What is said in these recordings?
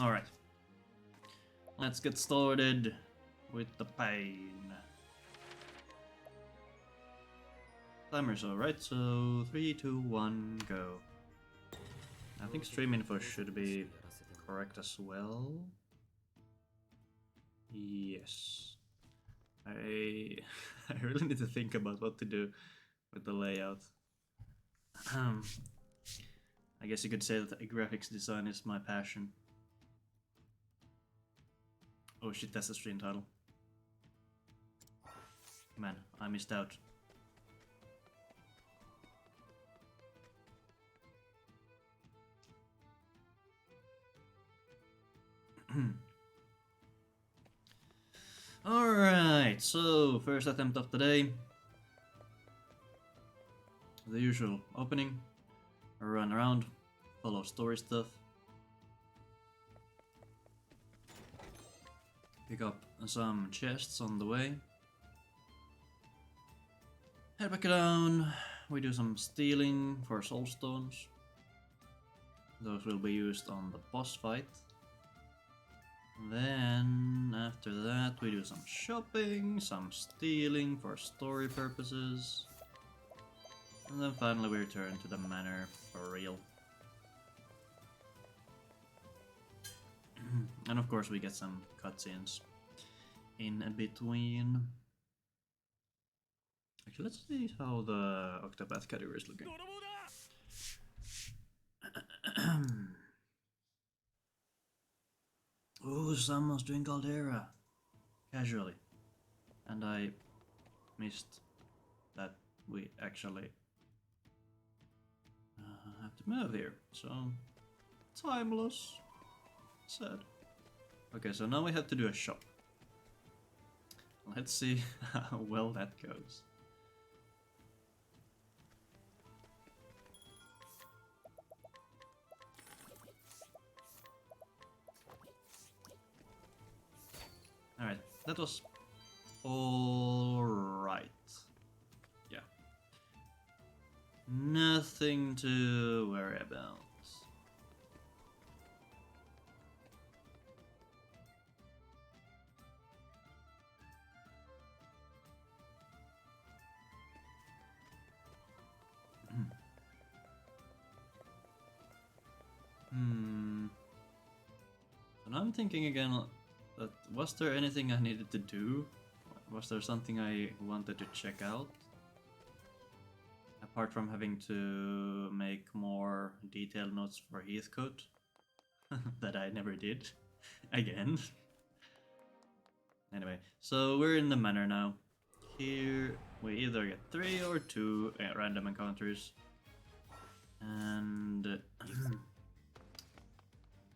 Alright. Let's get started with the pain. Timer's alright, so 3, 2, 1, go. I think stream info should be correct as well. Yes. I really need to think about what to do with the layout. I guess you could say that graphics design is my passion. Oh shit, that's the stream title. Man, I missed out. Alright, so first attempt of the day. The usual opening. Run around, follow story stuff. Pick up some chests on the way. Head back down. We do some stealing for soulstones. Those will be used on the boss fight. Then, after that, we do some shopping, some stealing for story purposes. And then finally we return to the manor for real. And of course we get some cutscenes in between. Actually, let's see how the Octopath category is looking. Oh, someone's doing Caldera. Casually. And I missed that we actually have to move here. So, timeless. Sad. Okay, so now we have to do a shop. Let's see how well that goes. Alright, that was alright. Yeah. Nothing to worry about. So now I'm thinking again that was there anything I needed to do? Was there something I wanted to check out? Apart from having to make more detailed notes for Heathcote that I never did again. Anyway, so we're in the manor now. Here we either get 3 or 2 random encounters. And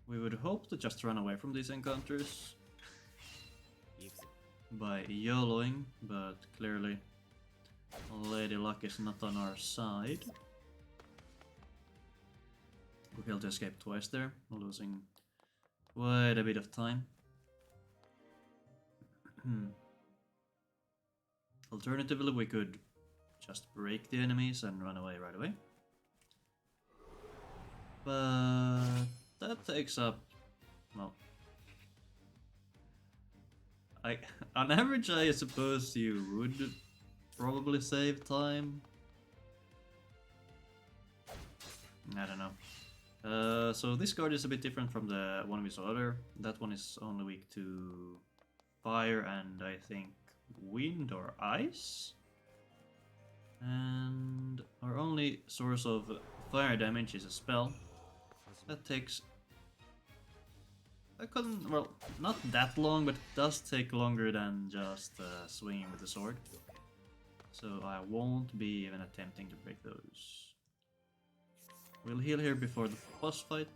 we would hope to just run away from these encounters by YOLOing, but clearly Lady Luck is not on our side. We failed to escape twice there, losing quite a bit of time. Alternatively, we could just break the enemies and run away right away. But that takes up, well, on average I suppose you would probably save time. I don't know. So this card is a bit different from the one we saw earlier. That one is only weak to fire and I think wind or ice. And our only source of fire damage is a spell. That takes... well, not that long, but it does take longer than just swinging with the sword. So I won't be even attempting to break those. We'll heal here before the boss fight.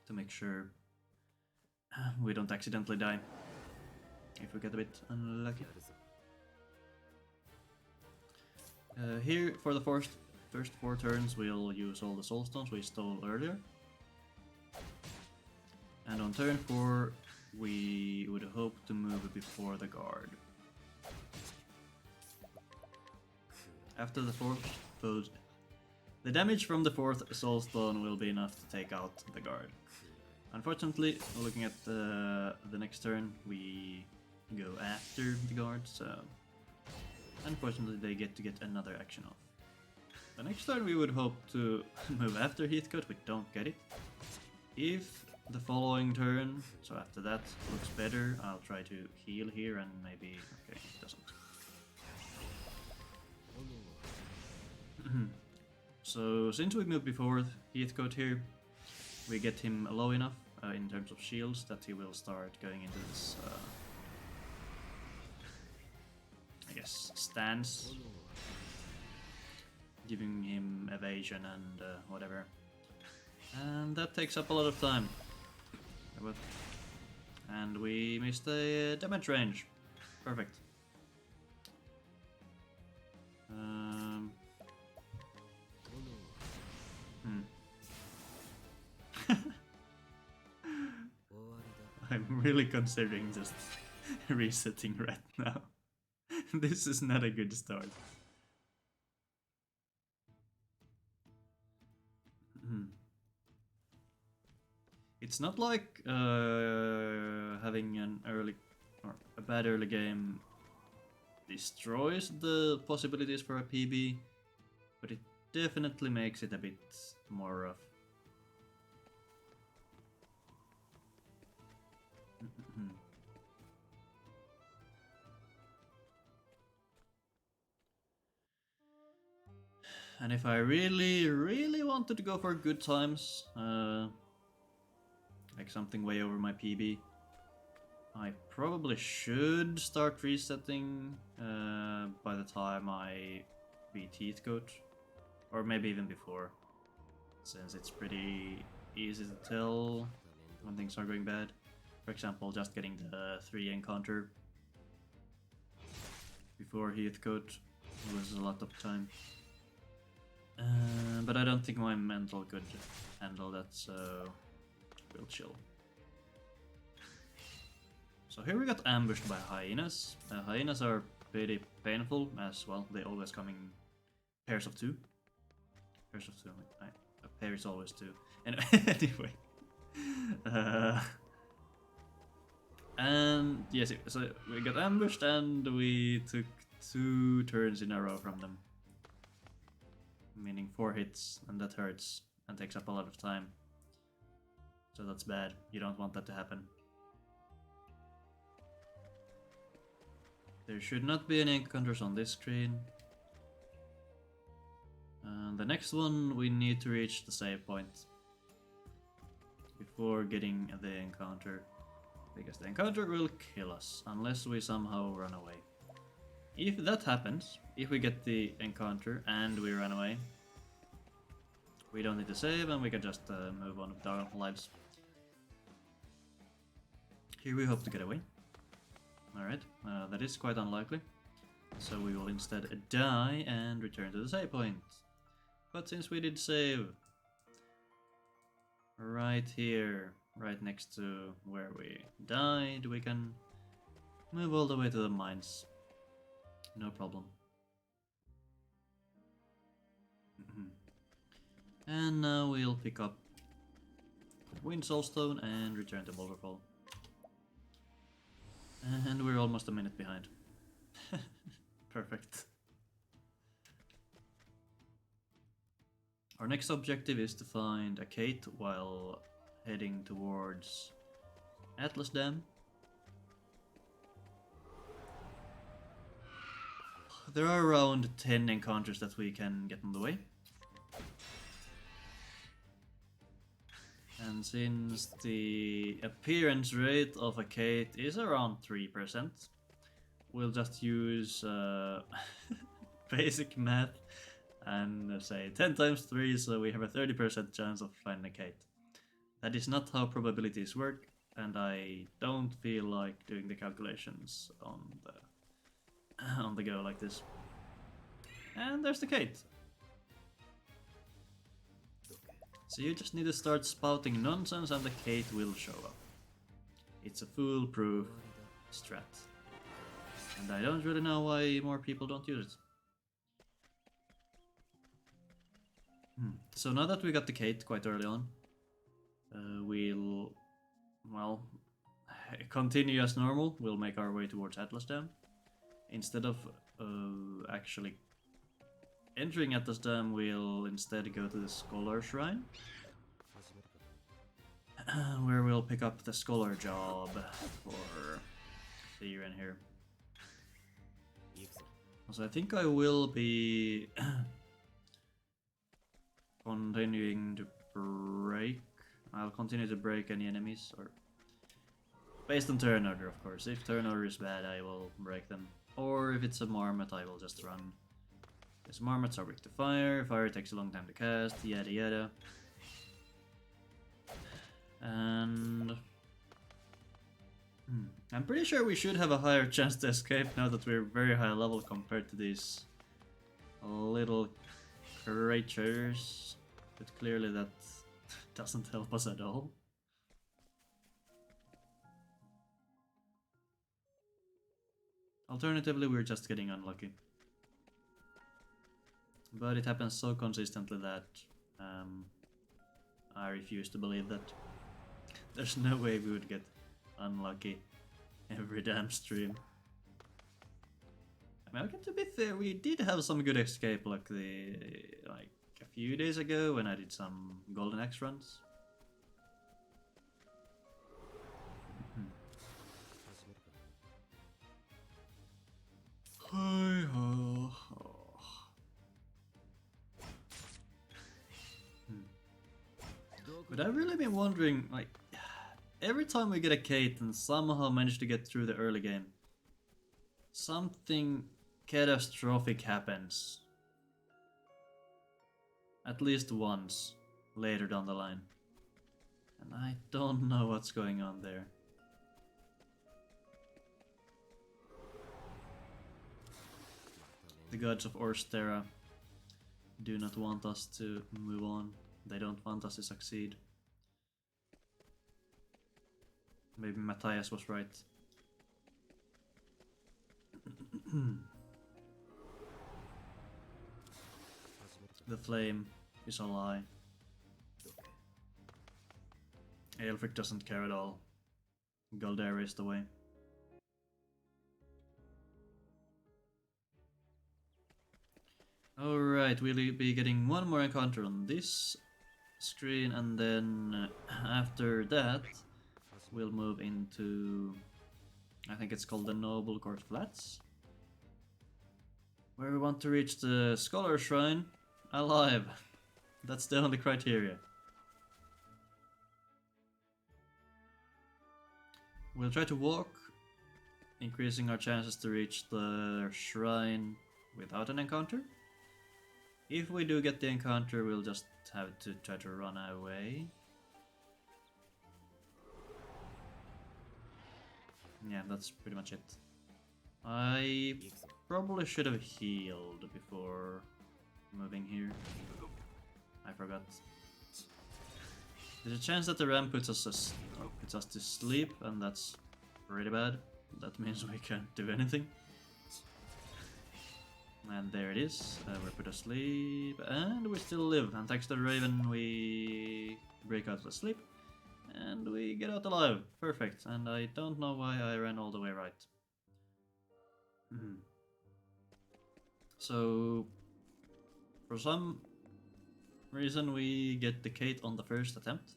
To make sure we don't accidentally die. If we get a bit unlucky. Here, for the first 4 turns, we'll use all the soulstones we stole earlier. And on turn 4, we would hope to move before the guard. After the 4th the damage from the 4th soulstone will be enough to take out the guard. Unfortunately, looking at the next turn, we go after the guard, so unfortunately they get to get another action off. The next turn we would hope to move after Heathcote, we don't get it. If the following turn, so after that, looks better, I'll try to heal here and maybe... okay, it doesn't. So since we moved before Heathcote here, we get him low enough in terms of shields that he will start going into this, I guess, stance, giving him evasion and whatever. And that takes up a lot of time. And we missed a damage range. Perfect. I'm really considering just resetting right now. This is not a good start. It's not like having an early or a bad early game destroys the possibilities for a PB, but it definitely makes it a bit more rough. And if I really wanted to go for good times, like something way over my PB, I probably should start resetting by the time I beat Heathcote, or maybe even before, since it's pretty easy to tell when things are going bad. For example, just getting the 3 encounter before Heathcote was a lot of time. But I don't think my mental could handle that, so we'll chill. So here we got ambushed by hyenas. Hyenas are pretty painful as well. They always come in pairs of 2. Pairs of 2. A pair is always 2. And anyway. And yes, so we got ambushed and we took 2 turns in a row from them. Meaning 4 hits, and that hurts and takes up a lot of time. So that's bad. You don't want that to happen. There should not be any encounters on this screen. The next one we need to reach the save point before getting the encounter, because the encounter will kill us unless we somehow run away. If that happens, if we get the encounter and we run away, we don't need to save and we can just move on with our lives. Here we hope to get away. Alright, that is quite unlikely. So we will instead die and return to the save point. But since we did save right here, right next to where we died, we can move all the way to the mines. No problem. And now we'll pick up Wind Soulstone and return to Boulderfall. And we're almost a minute behind. Perfect. Our next objective is to find a Kate while heading towards Atlas Dam. There are around 10 encounters that we can get on the way. And since the appearance rate of a Kate is around 3%, we'll just use basic math and say 10 times 3, so we have a 30% chance of finding a Kate. That is not how probabilities work, and I don't feel like doing the calculations on the go like this. And there's the Kate. So you just need to start spouting nonsense and the Kate will show up. It's a foolproof strat. And I don't really know why more people don't use it. So now that we got the Kate quite early on, we'll well, continue as normal. We'll make our way towards Atlas Dam. Instead of actually entering Atlas Dam, we'll instead go to the Scholar Shrine, where we'll pick up the Scholar job for Therion here. So I think I will be continuing to break. I'll continue to break any enemies, or based on turn order, of course. If turn order is bad, I will break them. Or if it's a Marmot, I will just run. Because Marmots are weak to fire, fire takes a long time to cast, yada yada. And I'm pretty sure we should have a higher chance to escape now that we're very high level compared to these little creatures. But clearly that doesn't help us at all. Alternatively, we're just getting unlucky. But it happens so consistently that I refuse to believe that. There's no way we would get unlucky every damn stream. I mean, okay, to be fair, we did have some good escape luck like a few days ago when I did some Golden Axe runs. But I've really been wondering, like, every time we get a Kate and somehow manage to get through the early game, something catastrophic happens. At least once, later down the line. And I don't know what's going on there. The gods of Orstera do not want us to move on. They don't want us to succeed. Maybe Matthias was right. The flame is a lie. Aelfric doesn't care at all. Galdera is the way. Alright, we'll be getting one more encounter on this screen, and then after that we'll move into, I think it's called the Noble Court Flats, where we want to reach the Scholar Shrine alive. That's the only criteria. We'll try to walk, increasing our chances to reach the shrine without an encounter. If we do get the encounter, we'll just have to try to run away. Yeah, that's pretty much it. I probably should have healed before moving here. I forgot. There's a chance that the ram puts us to sleep, and that's pretty bad. That means we can't do anything. And there it is, we're put asleep, and we still live, and thanks to the Raven we break out of the sleep, and we get out alive. Perfect, and I don't know why I ran all the way right. So, for some reason we get the Kate on the first attempt.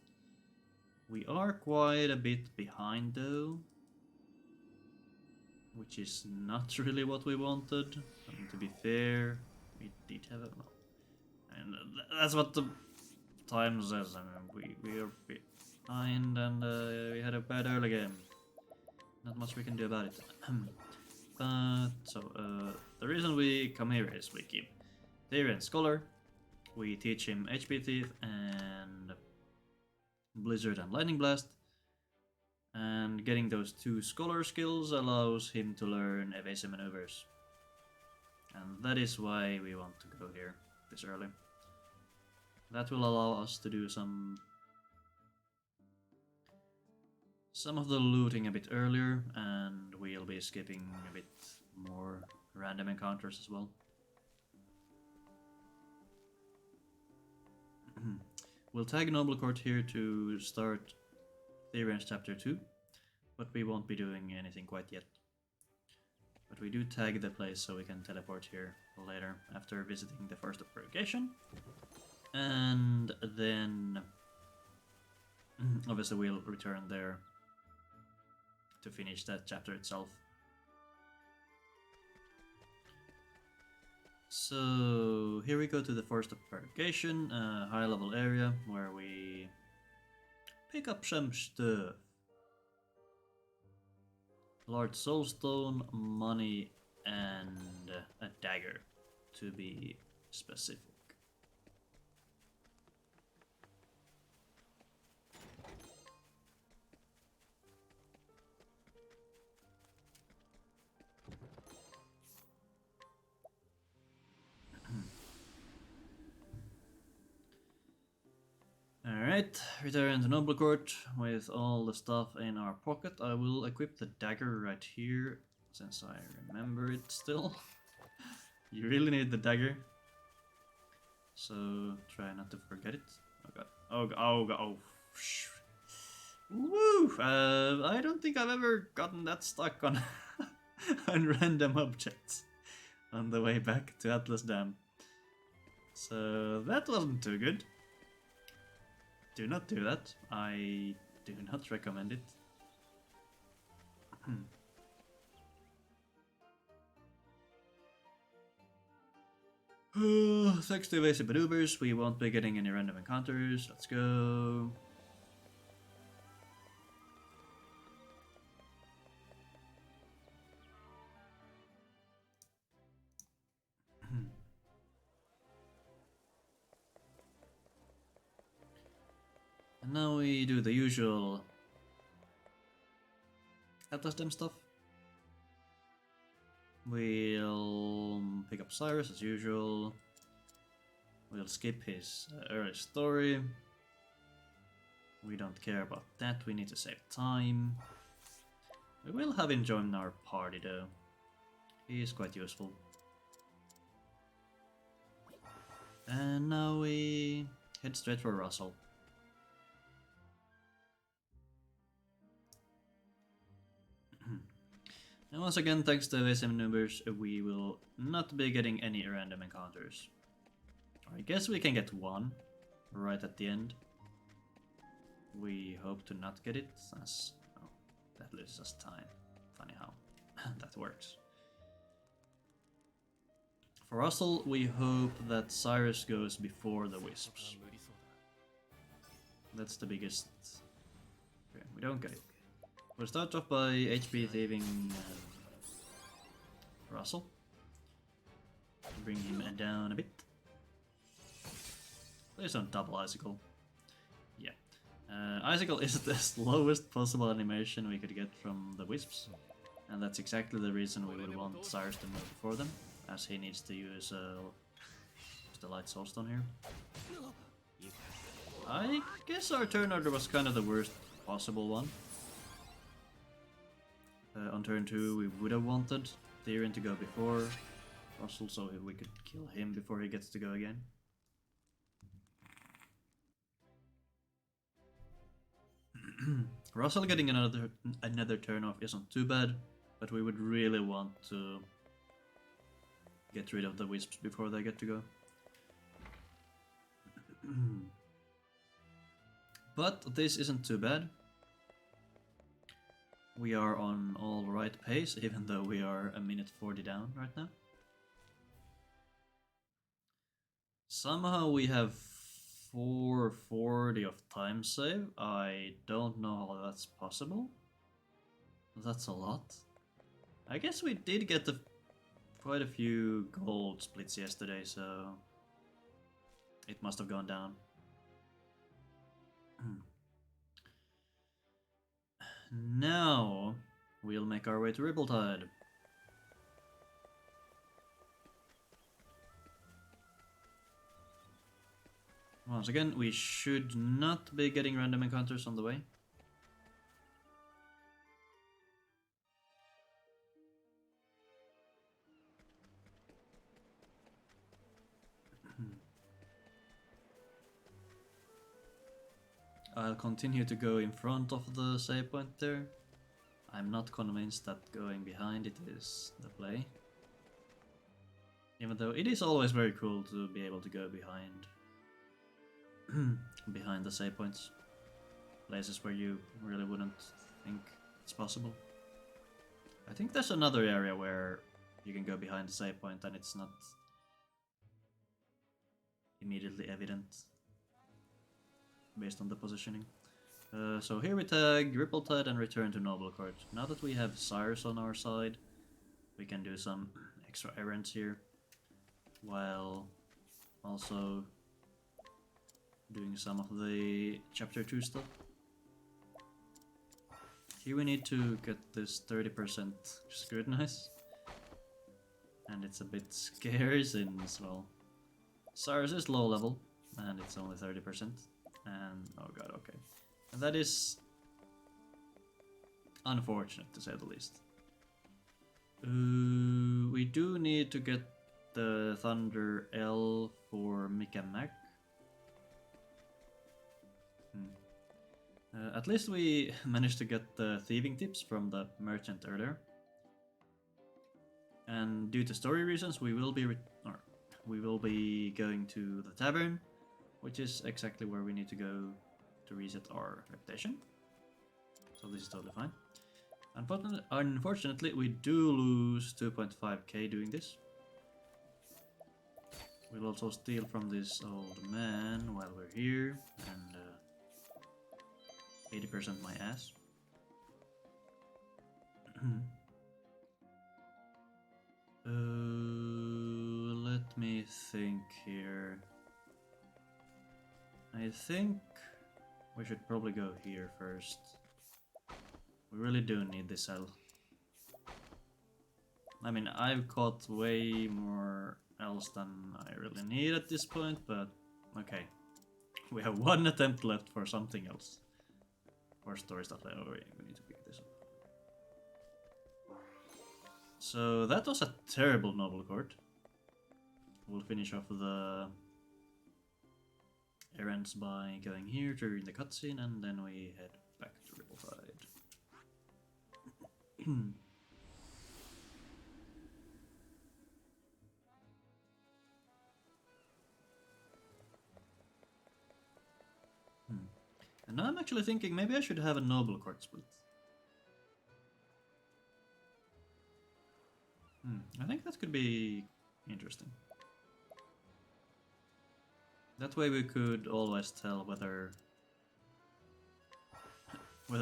We are quite a bit behind though, which is not really what we wanted. And to be fair, we did have a no. And that's what the time says. I mean, we are behind, and we had a bad early game. Not much we can do about it. The reason we come here is we keep Therion Scholar. We teach him HP Thief and Blizzard and Lightning Blast. And getting those 2 Scholar skills allows him to learn evasive maneuvers. And that is why we want to go here this early. That will allow us to do some of the looting a bit earlier, and we'll be skipping a bit more random encounters as well. We'll tag Noble Court here to start Therion's chapter 2, but we won't be doing anything quite yet. But we do tag the place so we can teleport here later after visiting the first of purgation. And then obviously we'll return there to finish that chapter itself. So here we go to the Forest of Purgation, a high level area where we pick up some stuff. Large soulstone, money, and a dagger, to be specific. Alright, return to Noble Court with all the stuff in our pocket. I will equip the dagger right here, since I remember it still. You really need the dagger. So try not to forget it. Oh god. Oh god. Oh god. Oh. Woo! I don't think I've ever gotten that stuck on, on random objects on the way back to Atlas Dam. So that wasn't too good. Do not do that. I do not recommend it. Thanks to evasive maneuvers, we won't be getting any random encounters. Let's go. And now we do the usual Atlas Dam stuff. We'll pick up Cyrus as usual. We'll skip his early story. We don't care about that, we need to save time. We will have him join our party though. He is quite useful. And now we head straight for Russell. And once again, thanks to evasive maneuvers, we will not be getting any random encounters. I guess we can get one right at the end. We hope to not get it, as oh, that loses us time. Funny how that works. For Russell, we hope that Cyrus goes before the Wisps. That's the biggest. Okay, we don't get it. We'll start off by HP thieving Russell. Bring him down a bit. Please don't double Icicle. Yeah. Icicle is the slowest possible animation we could get from the Wisps. And that's exactly the reason we would want Cyrus to move before them, as he needs to use the Light Soulstone here. I guess our turn order was kind of the worst possible one. On turn 2 we would have wanted Therion to go before Russell so we could kill him before he gets to go again. Russell getting another turn off isn't too bad, but we would really want to get rid of the Wisps before they get to go. But this isn't too bad. We are on all right pace, even though we are a minute 40 down right now. Somehow we have 440 of time save. I don't know how that's possible. That's a lot. I guess we did get quite a few gold splits yesterday, so it must have gone down. Now we'll make our way to Rippletide. Once again, we should not be getting random encounters on the way. I'll continue to go in front of the save point there. I'm not convinced that going behind it is the play. Even though it is always very cool to be able to go behind behind the save points. Places where you really wouldn't think it's possible. I think there's another area where you can go behind the save point and it's not immediately evident based on the positioning. So here we tag Ripple Tide and return to Noble Court. Now that we have Cyrus on our side, we can do some extra errands here, while also doing some of the Chapter 2 stuff. Here we need to get this 30% scrutinize, and it's a bit scary since, well, Cyrus is low level, and it's only 30%, and oh god, okay. And that is unfortunate, to say the least. We do need to get the Thunder L for Mick and Mac. At least we managed to get the thieving tips from the merchant earlier. And due to story reasons, we will be going to the tavern, which is exactly where we need to go to reset our reputation. So this is totally fine. Unfortunately, we do lose 2.5k doing this. We'll also steal from this old man while we're here, and 80% my ass. Let me think here. I think we should probably go here first. We really do need this L. I mean, I've caught way more else than I really need at this point, but okay. We have one attempt left for something else. For story stuff. Oh, we need to pick this up. So that was a terrible Noble Court. We'll finish off the errands by going here during the cutscene, and then we head back to Rippleside. And now I'm actually thinking maybe I should have a Noble Court split. I think that could be interesting. That way we could always tell whether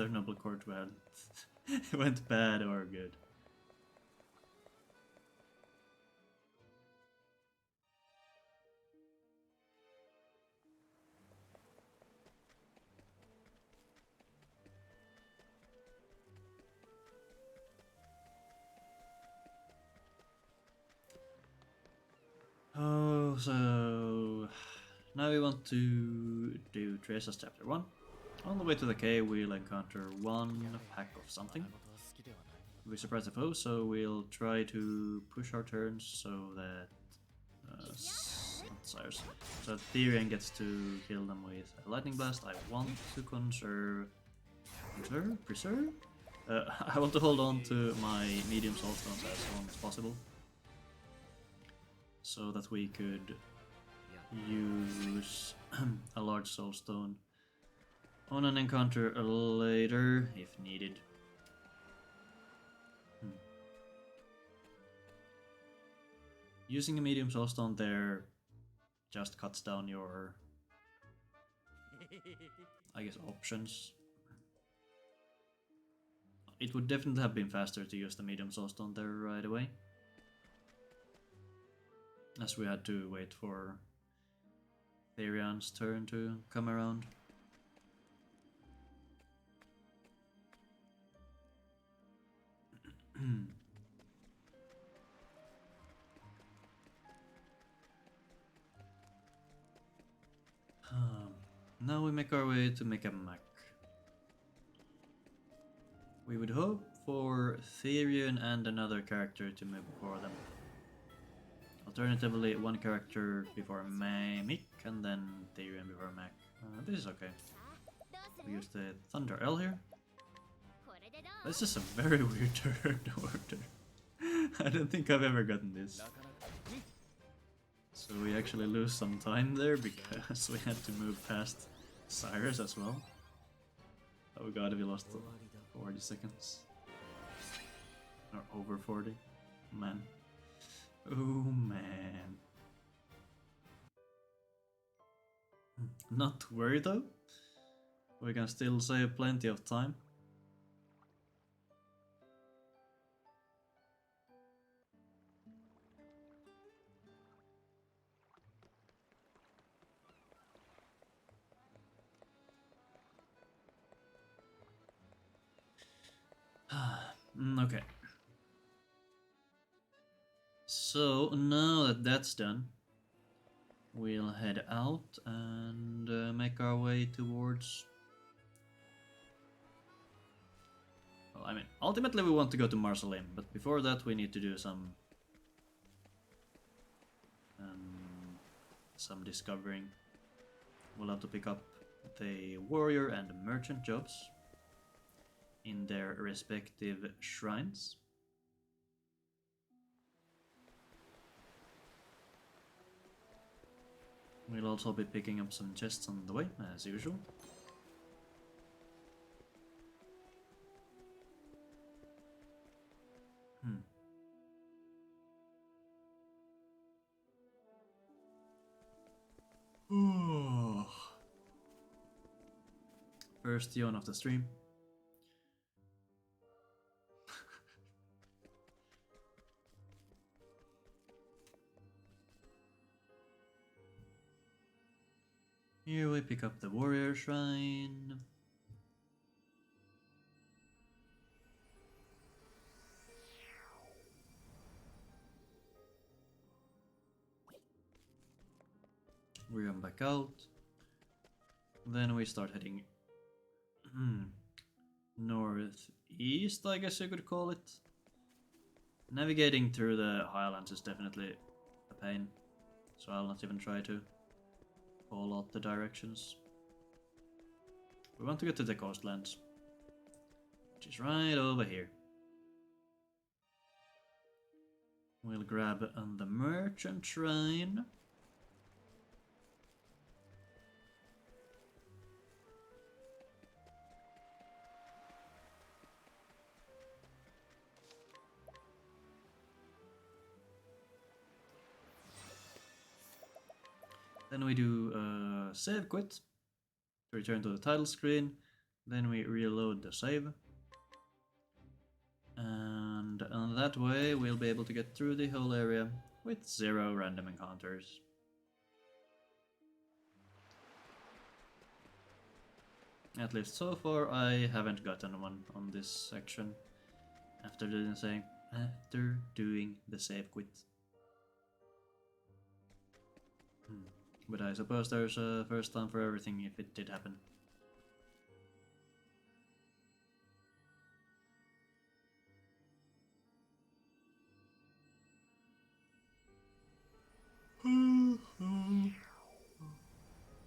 Noble Court went bad or good. Oh, so now we want to do Teresa's Chapter 1. On the way to the cave, we'll encounter one pack of something. We surprise the foe, so we'll try to push our turns so that so Therion gets to kill them with a lightning blast. I want to preserve? I want to hold on to my medium soul stones as long as possible, so that we could use a large soul stone on an encounter later if needed. Using a medium soul stone there just cuts down your, I guess, options. It would definitely have been faster to use the medium soul stone there right away, as we had to wait for Therion's turn to come around. Now we make our way to make a Mac. We would hope for Therion and another character to move before them. Alternatively, one character before Mick and then Therion before Mac. This is okay. We use the Thunder L here. This is a very weird turn order. I don't think I've ever gotten this. So we actually lose some time there because we had to move past Cyrus as well. Oh god, we lost 40 seconds. Or over 40. Man. Oh man. Not to worry though. We can still save plenty of time. Okay. So now that that's done, we'll head out and make our way towards... Well, I mean, ultimately we want to go to Marceline, but before that we need to do some discovering. We'll have to pick up the warrior and the merchant jobs in their respective shrines. We'll also be picking up some chests on the way, as usual. First yawn of the stream. Here we pick up the warrior shrine. We run back out. Then we start heading northeast, I guess you could call it. Navigating through the highlands is definitely a pain, so I'll not even try to call out the directions. We want to get to the coastlands, which is right over here. We'll grab on the merchant shrine. Then we do save quit to return to the title screen. Then we reload the save. And that way we'll be able to get through the whole area with 0 random encounters. At least so far I haven't gotten one on this section after doing the save quit. But I suppose there's a first time for everything if it did happen.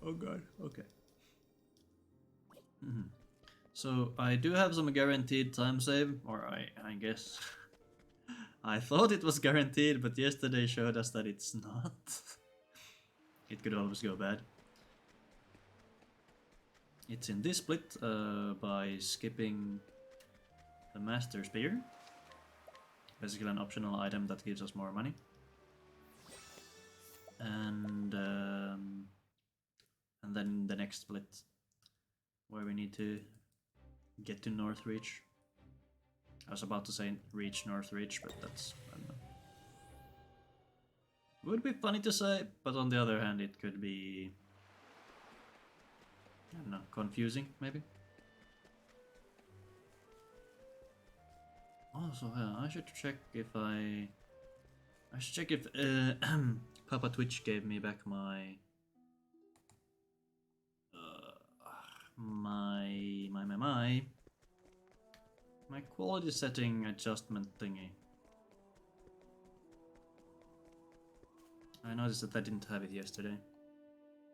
Oh god, okay. So I do have some guaranteed time save, or I guess. I thought it was guaranteed, but yesterday showed us that it's not. It could always go bad. It's in this split by skipping the Master Spear. Basically an optional item that gives us more money. And then the next split where we need to get to Northreach. I was about to say reach Northreach, but that's, I don't know. Would be funny to say, but on the other hand it could be, I don't know, confusing maybe. Also, I should check if Papa Twitch gave me back my my quality setting adjustment thingy. I noticed that I didn't have it yesterday.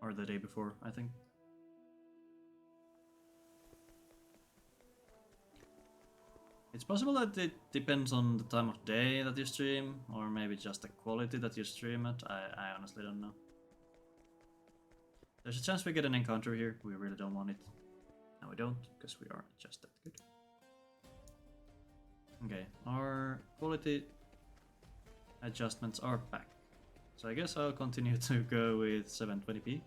Or the day before, I think. It's possible that it depends on the time of day that you stream, or maybe just the quality that you stream at. I honestly don't know. There's a chance we get an encounter here. We really don't want it. No, we don't, because we aren't just that good. Okay, our quality adjustments are back. So I guess I'll continue to go with 720p.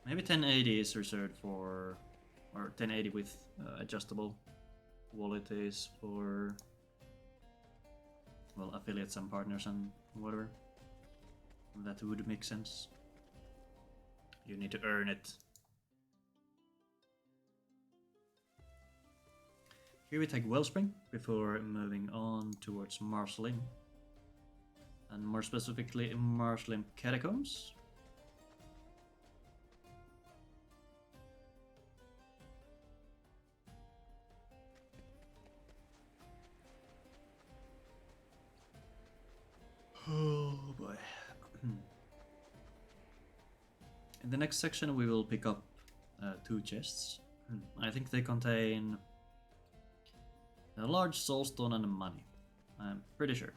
Maybe 1080 is reserved for, or 1080 with adjustable qualities for, well, affiliates and partners and whatever. That would make sense. You need to earn it. Here we take Wellspring before moving on towards Marslim. And more specifically, Marslim Catacombs. Oh boy. In the next section we will pick up 2 chests. I think they contain a large soulstone and money. I'm pretty sure.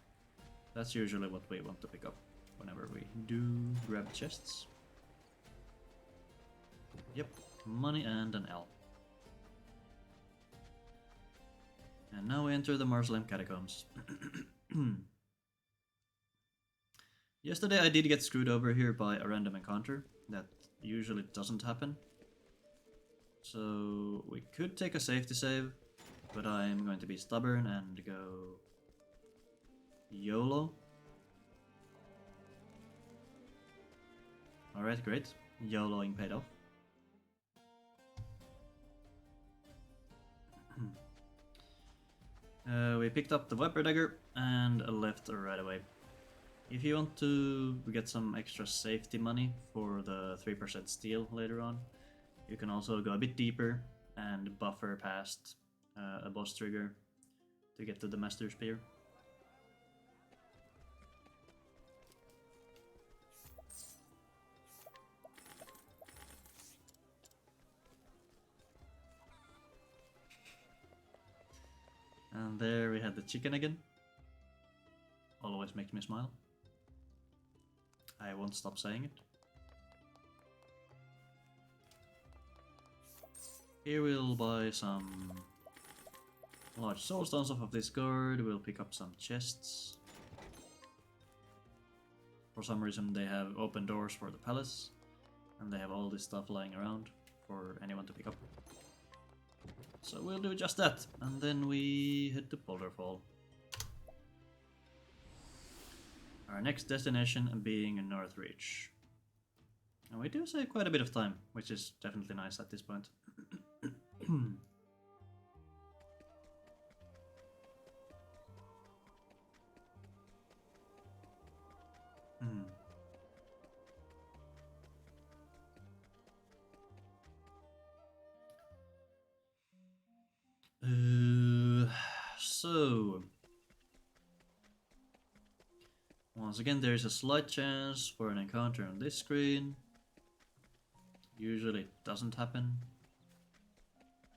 That's usually what we want to pick up whenever we do grab chests. Yep, money and an L. And now we enter the Marslim Catacombs. Yesterday I did get screwed over here by a random encounter. That usually doesn't happen. So we could take a safety save, but I'm going to be stubborn and go YOLO. Alright, great. YOLOing paid off. We picked up the Viper Dagger and left right away. If you want to get some extra safety money for the 3% steal later on, you can also go a bit deeper and buffer past a boss trigger to get to the Master Spear. And there we had the chicken again. Always makes me smile. I won't stop saying it. Here we'll buy some large soulstones off of this guard. We'll pick up some chests. For some reason they have open doors for the palace. And they have all this stuff lying around for anyone to pick up. So we'll do just that. And then we head to Boulderfall. Our next destination being Northreach. And we do save quite a bit of time, which is definitely nice at this point. So once again, there is a slight chance for an encounter on this screen. Usually it doesn't happen.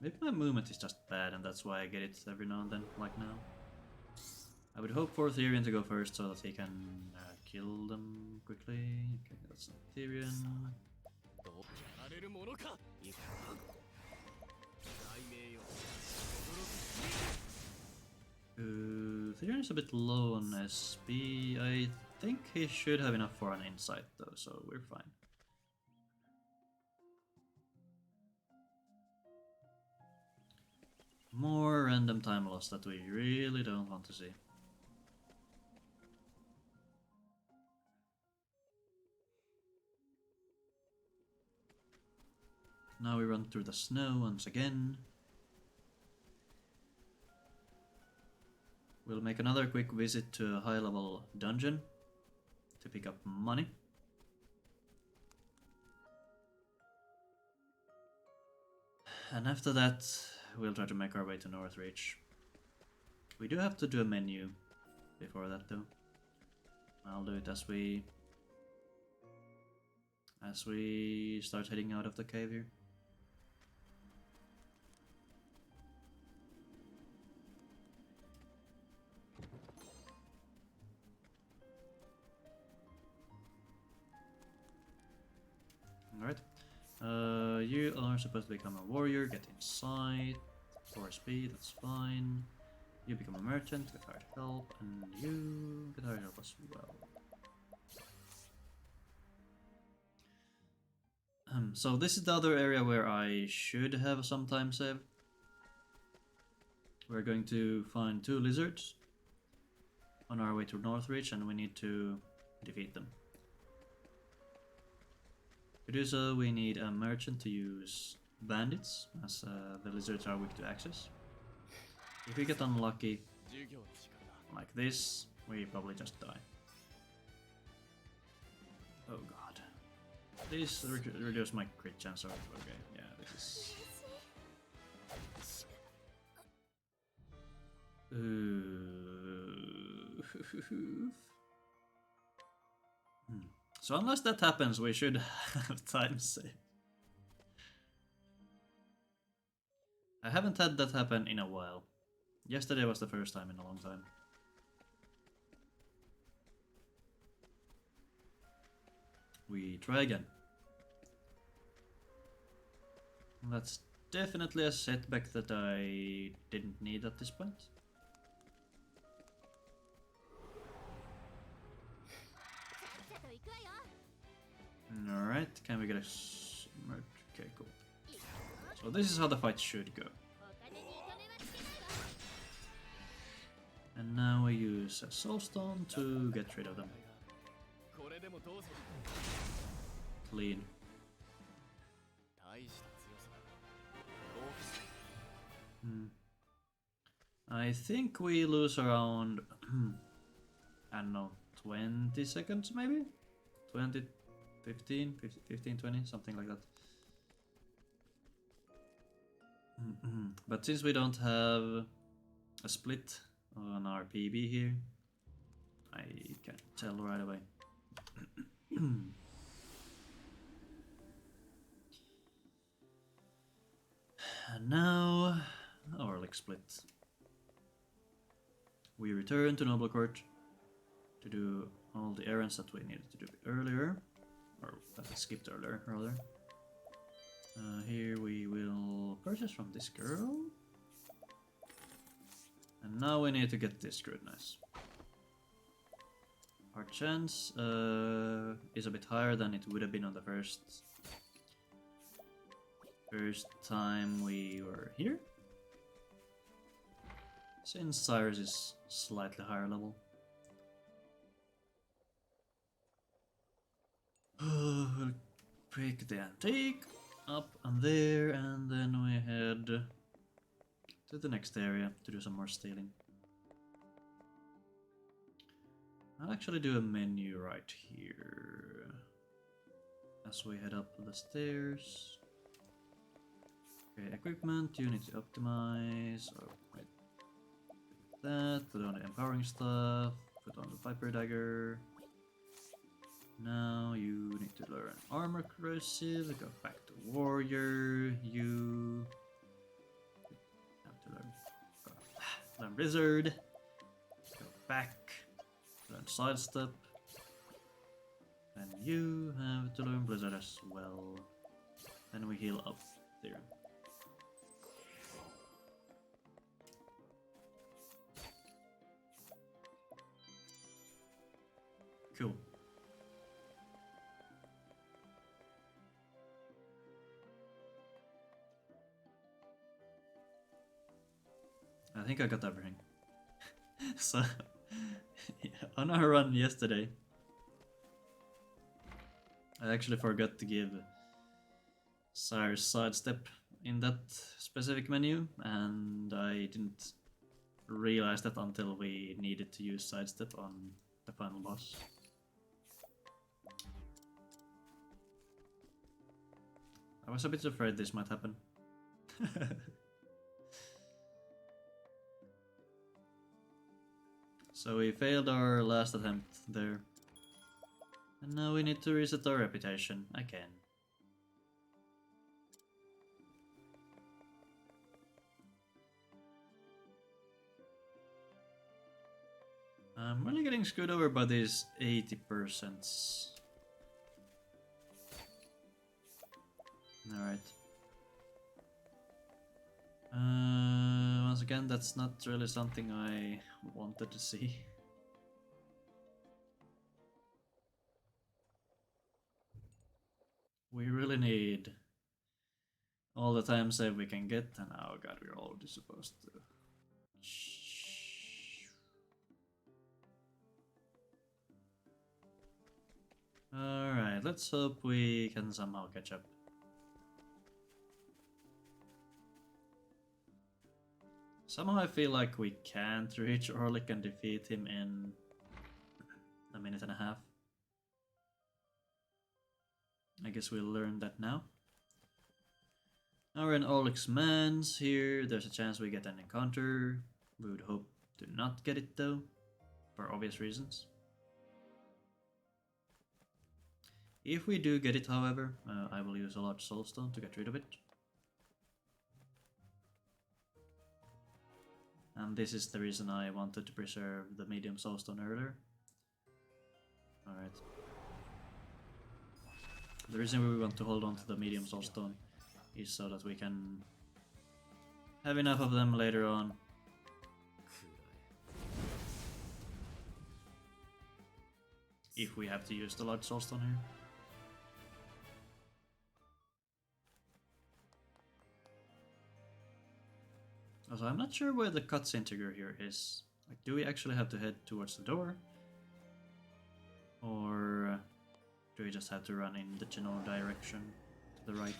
Maybe my movement is just bad and that's why I get it every now and then, like now. I would hope for Therion to go first so that he can kill them quickly. Okay, that's not Therion. Therion is a bit low on SP. I think he should have enough for an insight though, so we're fine. More random time loss that we really don't want to see. Now we run through the snow once again. We'll make another quick visit to a high-level dungeon to pick up money. And after that, we'll try to make our way to Northreach. We do have to do a menu before that though. I'll do it as we we start heading out of the cave here. supposed to become a warrior, get insight, 4 speed, that's fine. You become a merchant, get hired help, and you get hired help as well. So this is the other area where I should have some time save. We're going to find 2 lizards on our way to Northreach, and we need to defeat them. To do so, we need a merchant to use bandits, as the lizards are weak to access. If we get unlucky like this, we probably just die. Oh god. Please reduce my crit chance. Okay, yeah, this is... So unless that happens, we should have time save. I haven't had that happen in a while. Yesterday was the first time in a long time. We try again. That's definitely a setback that I didn't need at this point. Alright, can we get a... Okay, cool. So this is how the fight should go. And now we use a soulstone to get rid of them. Clean. I think we lose around, I don't know, 20 seconds maybe? 20, 15, 20, something like that. But since we don't have a split on our PB here, I can't tell right away. And now, our leg split. We return to Noble Court to do all the errands that we needed to do earlier, or that I skipped earlier, rather. Here we will purchase from this girl. And now we need to get this scrutinized. Our chance is a bit higher than it would have been on the first time we were here, since Cyrus is slightly higher level. We'll pick the antique up and there, and then we head to the next area to do some more stealing. I'll actually do a menu right here as we head up the stairs. Okay, equipment, you need to optimize. Oh, wait. That, put on the empowering stuff, put on the Viper Dagger. Now you need to learn Armor Corrosive, go back to Warrior, you have to learn Blizzard, go back, learn Sidestep, and you have to learn Blizzard as well. Then we heal up there. Cool. I think I got everything. So, yeah, on our run yesterday, I actually forgot to give Cyrus sidestep in that specific menu, and I didn't realize that until we needed to use sidestep on the final boss. I was a bit afraid this might happen. So we failed our last attempt there. And now we need to reset our reputation again. I'm really getting screwed over by these 80%. Alright. again, that's not really something I wanted to see. We really need all the time save we can get, and oh god, we're already supposed to. Alright, let's hope we can somehow catch up. Somehow I feel like we can't reach Orlik and defeat him in a minute and a half. I guess we'll learn that now. Now we're in Orlik's Man's here. There's a chance we get an encounter. We would hope to not get it though, for obvious reasons. If we do get it, however, I will use a large soulstone to get rid of it. And this is the reason I wanted to preserve the medium soulstone earlier. Alright. The reason we want to hold on to the medium soulstone is so that we can have enough of them later on. If we have to use the large soulstone here. Also, I'm not sure where the cutscene trigger here is. Like, do we actually have to head towards the door? Or do we just have to run in the general direction to the right?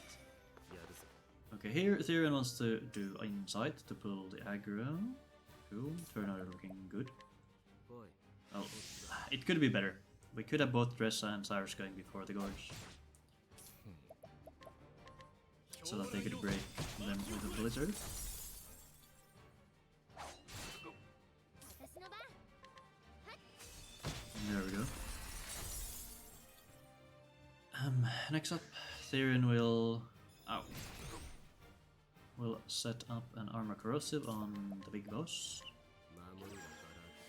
Okay, here Therion wants to do insight to pull the aggro. Cool, turnover looking good. Oh, it could be better. We could have both Dressa and Cyrus going before the gorge. So that they could break them with a blizzard. There we go. Next up, Therion will set up an armor corrosive on the big boss.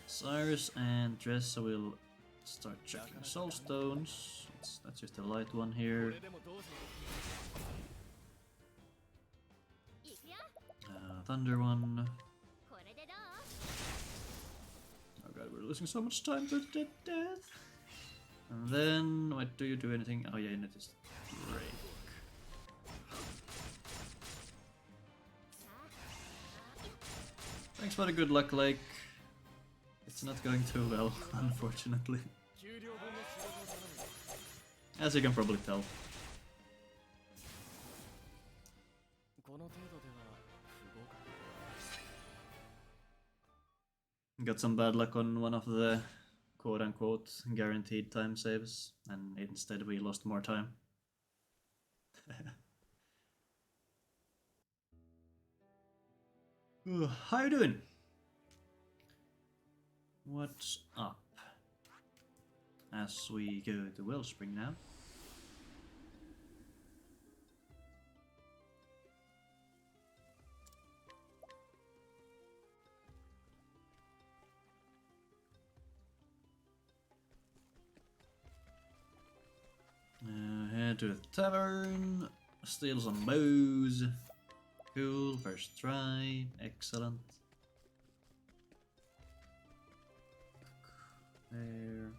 Cyrus and Dressa will start checking soul stones. Let's use the light one here. Thunder one. Oh god, we're losing so much time to death. And then, what do you do anything? Oh yeah, you need to break. Thanks for the good luck, Lake. It's not going too well, unfortunately. As you can probably tell. Got some bad luck on one of the quote-unquote guaranteed time saves, and instead we lost more time. Ooh, how you doing? What's up? As we go to Wellspring now. Head to the tavern, steal some bows. Cool, first try, excellent. There.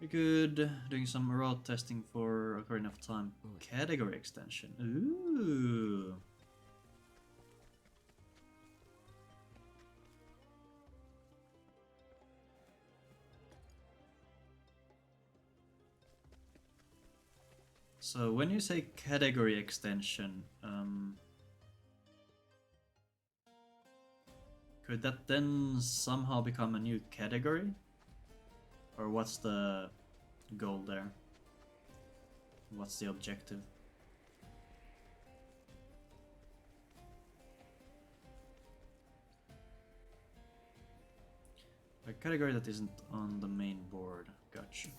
We're good. Doing some route testing for Ocarina of Time category extension. Ooh. So when you say category extension, could that then somehow become a new category? Or what's the goal there? What's the objective? A category that isn't on the main board. Gotcha.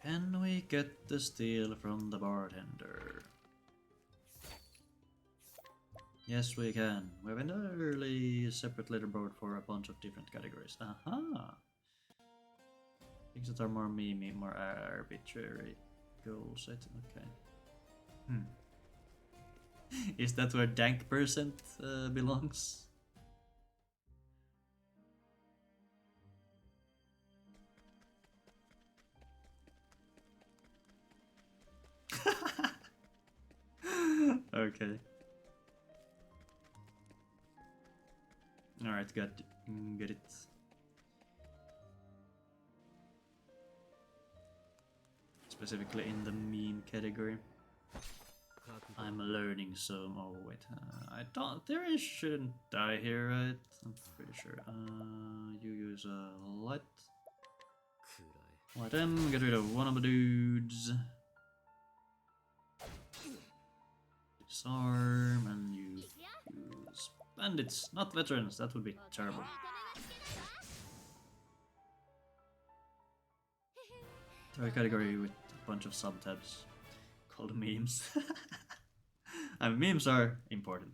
Can we get the steel from the bartender? Yes, we can. We have an entirely separate leaderboard for a bunch of different categories. Aha! Things that are more memey, more arbitrary. Goal set, okay. Is that where dank percent belongs? Okay. Alright, got it. Specifically in the meme category. I'm learning some. Oh wait, I don't. Therion shouldn't die here, right? I'm pretty sure. You use a light. Light him. Get rid of one of the dudes. Disarm, and you use bandits, not veterans. That would be terrible. Third category with a bunch of subtabs called memes. I mean, memes are important.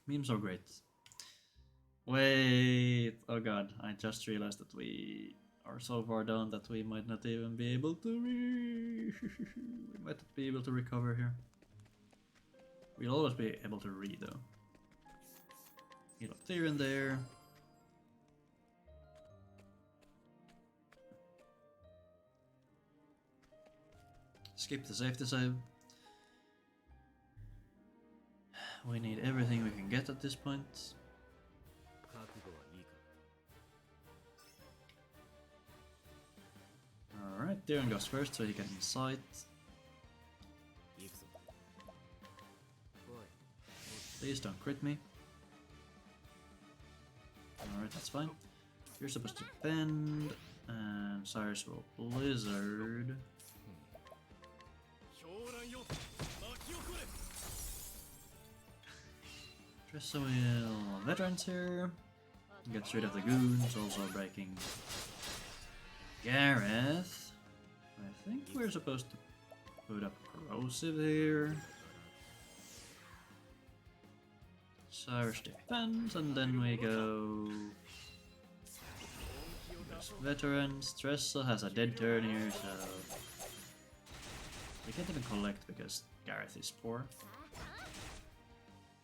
Memes are great. Wait, oh god, I just realized that we are so far down that we might not even be able to we might not be able to recover here. We'll always be able to read though. You know, Therion there. Skip the safety save. We need everything we can get at this point. Alright, Therion goes first so he can sight. Please don't crit me. Alright, that's fine. You're supposed to bend, and Cyrus will blizzard. Tressa will veterans here. Gets rid of the goons, also breaking Gareth. I think we're supposed to put up corrosive here. Cyrus defends, and then we go veterans. Tressa has a dead turn here, so we can't even collect because Gareth is poor.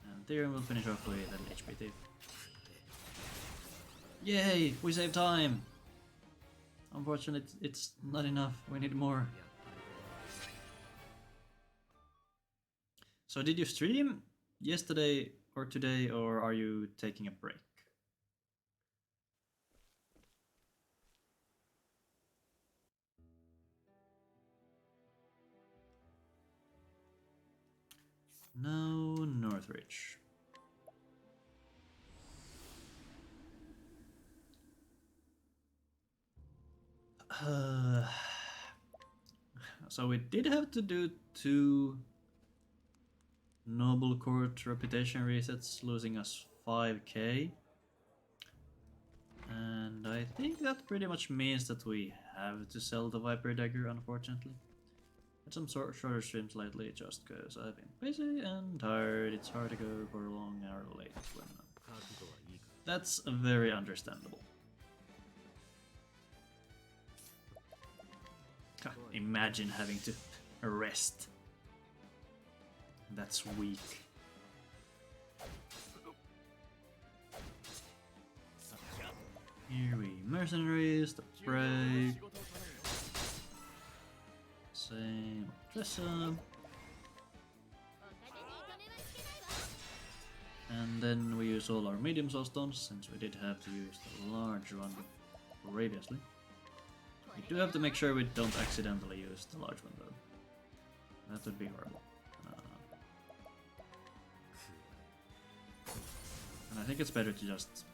And Therion will finish off with an HP thief. Yay! We save time! Unfortunately, it's not enough. We need more. So did you stream yesterday or today, or are you taking a break? No, Northridge. So we did have to do 2 Noble Court reputation resets, losing us 5k. And I think that pretty much means that we have to sell the Viper Dagger, unfortunately. Had some shorter streams lately just because I've been busy and tired. It's hard to go for a long hour late when that's very understandable. Imagine having to rest. That's weak. Here we mercenaries, the break. Same Tressa. And then we use all our medium soul stones since we did have to use the large one previously. We do have to make sure we don't accidentally use the large one though. That would be horrible. And I think it's better to just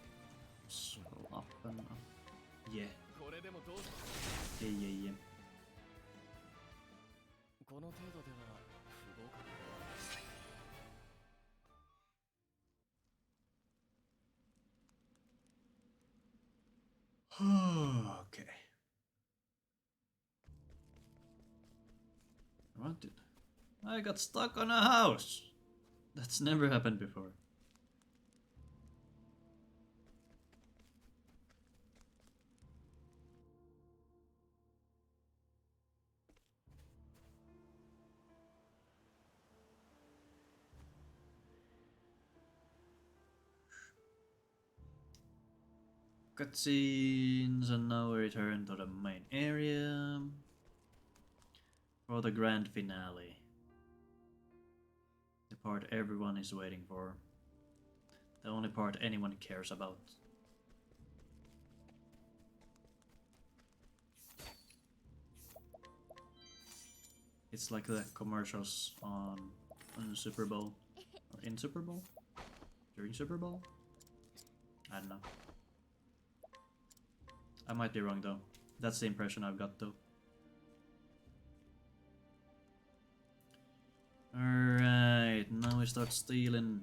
scroll up and up. Yeah. Yeah. Okay. What did I got stuck on a house? That's never happened before. cutscenes, and now we return to the main area for the grand finale. The part everyone is waiting for. The only part anyone cares about. It's like the commercials on Super Bowl. Or in Super Bowl? During Super Bowl? I don't know. I might be wrong though. That's the impression I've got though. Alright, now we start stealing.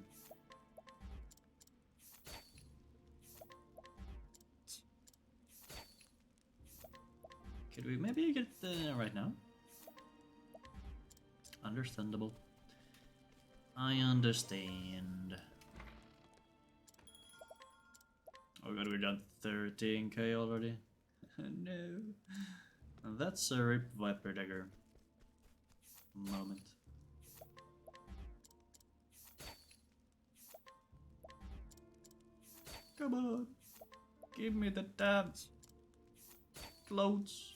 Could we maybe get right now? Understandable. I understand. Oh god, we're done 13k already. No. That's a rip Viper Dagger moment. Come on, give me the dance. Clothes.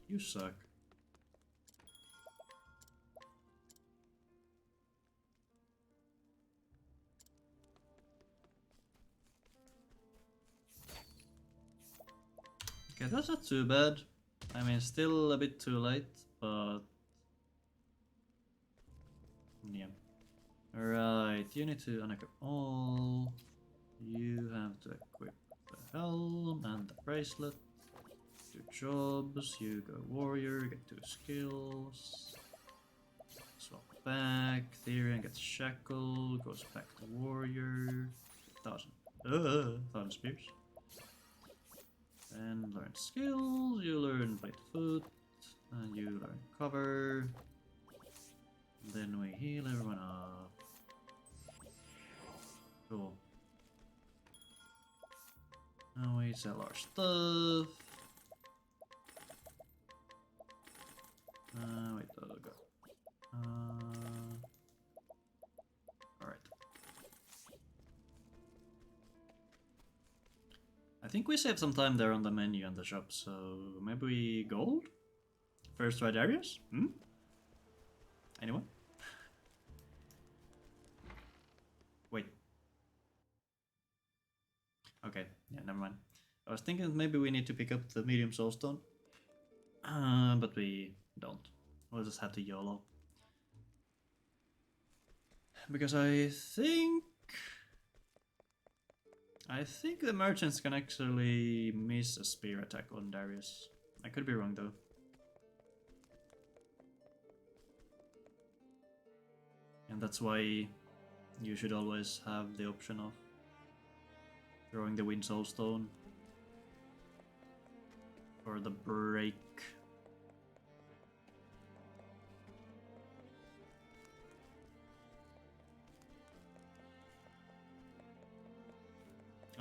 You suck. Okay, that's not too bad. I mean, still a bit too late, but yeah. Alright, you need to unequip all. You have to equip the helm and the bracelet. 2 jobs, you go warrior, get 2 skills. Swap back, Therion gets shackle, goes back to warrior. 1000 spears. And learn skills, you learn blade foot, and you learn cover. Then we heal everyone up. Cool. Now we sell our stuff. Wait, go. Alright. I think we saved some time there on the menu and the shop, so maybe we gold? First right areas? Hmm? Anyone? Wait. Okay, yeah, never mind. I was thinking maybe we need to pick up the medium soulstone. But we don't. We'll just have to YOLO. Because I think the merchants can actually miss a spear attack on Darius. I could be wrong though. And that's why you should always have the option of throwing the Wind Soulstone for the break.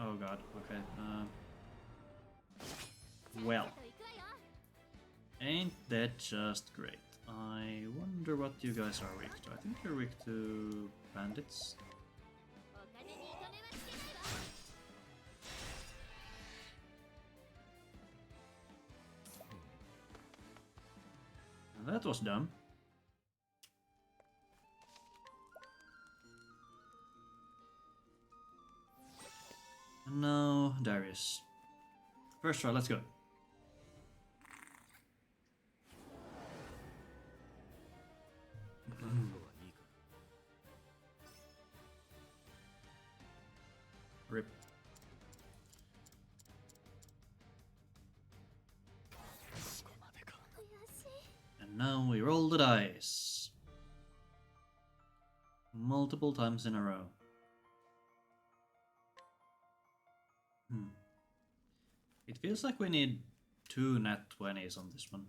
Oh god, okay. Well. Ain't that just great. I wonder what you guys are weak to. I think you're weak to bandits. That was dumb. And now, Darius. First try, let's go. Rip. And now we roll the dice. Multiple times in a row. It feels like we need 2 nat 20s on this one.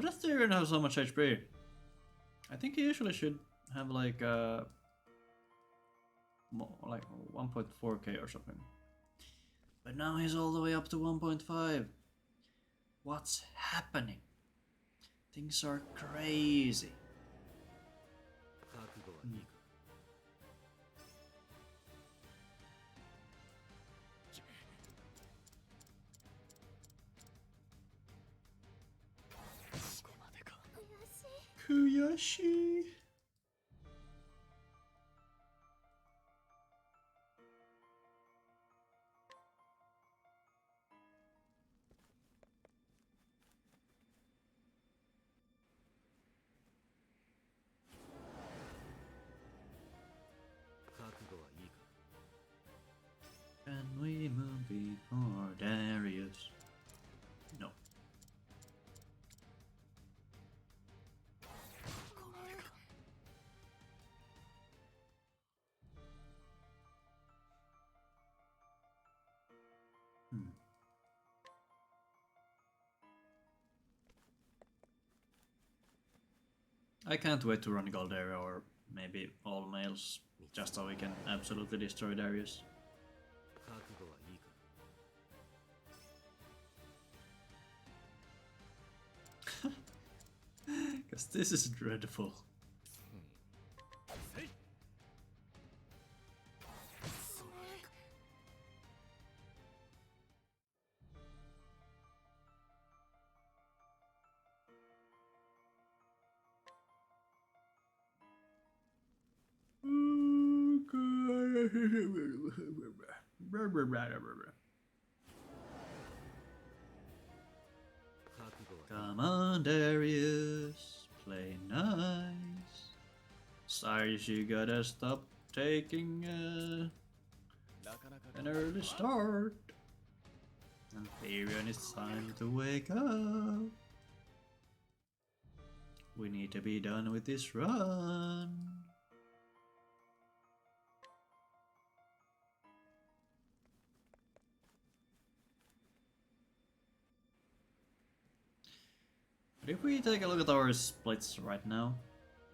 How does Therion have so much HP? I think he usually should have like like 1.4k or something. But now he's all the way up to 1.5. What's happening? Things are crazy. Kuyashi. Can we move before Darius? No. I can't wait to run Galdera or maybe all males, just so we can absolutely destroy Darius. Because this is dreadful. Come on, Darius, play nice. Cyrus, you gotta stop taking an early start. And Therion, it's time to wake up. We need to be done with this run. But if we take a look at our splits right now,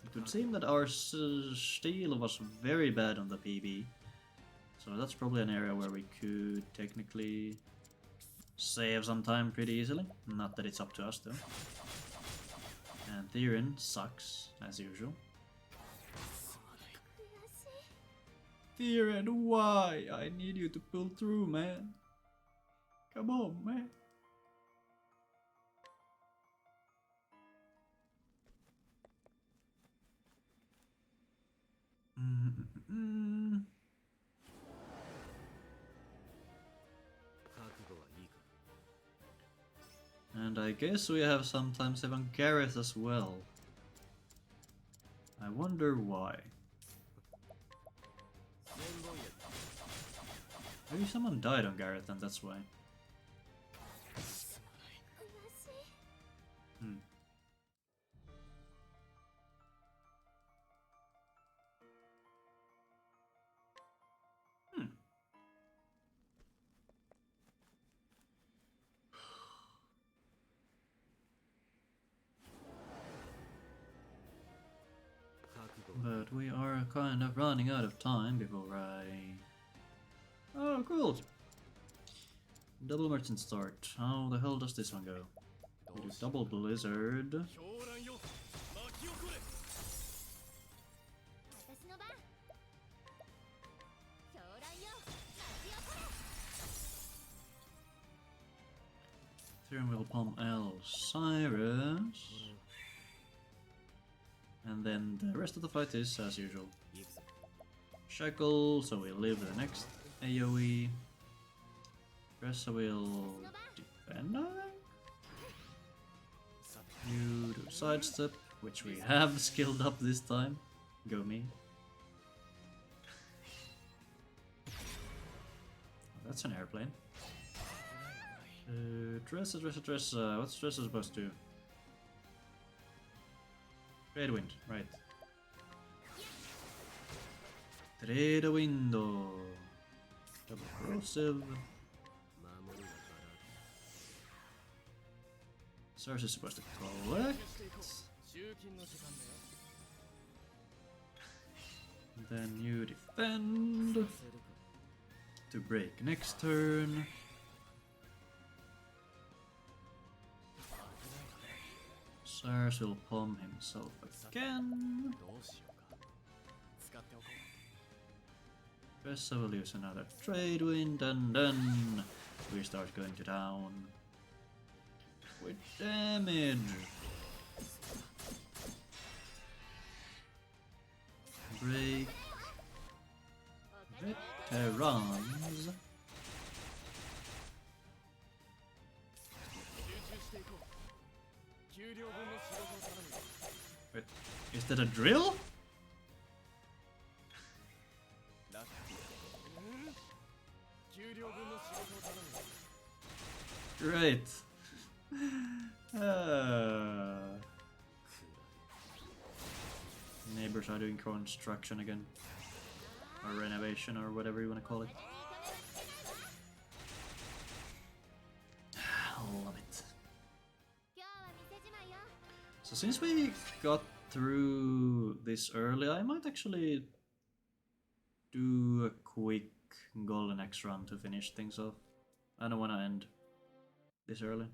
it would seem that our steel was very bad on the PB. So that's probably an area where we could technically save some time pretty easily. Not that it's up to us though. And Therion sucks, as usual. Therion, why? I need you to pull through, man. Come on, man. And I guess we have sometimes even Gareth as well. I wonder why. Maybe someone died on Gareth and that's why. But we are kind of running out of time before I... Oh, cool! Double merchant start. How the hell does this one go? We do double blizzard. Therion will palm L Cyrus. And then the rest of the fight is as usual. Shackle, so we live the next AoE. Tressa will defend, I think? You do sidestep, which we have skilled up this time. Go me. That's an airplane. Tressa. What's Tressa supposed to do? Trade wind, right. Trade a window. Double corrosive. Source is supposed to collect. Then you defend to break next turn. Sars will palm himself again. Tressa will use another trade wind, and then we start going to town with damage. Break veterans. Wait, is that a drill? Great. Neighbors are doing construction again. Or renovation, or whatever you want to call it. Love it. So since we got through this early, I might actually do a quick Golden X run to finish things off. I don't want to end this early.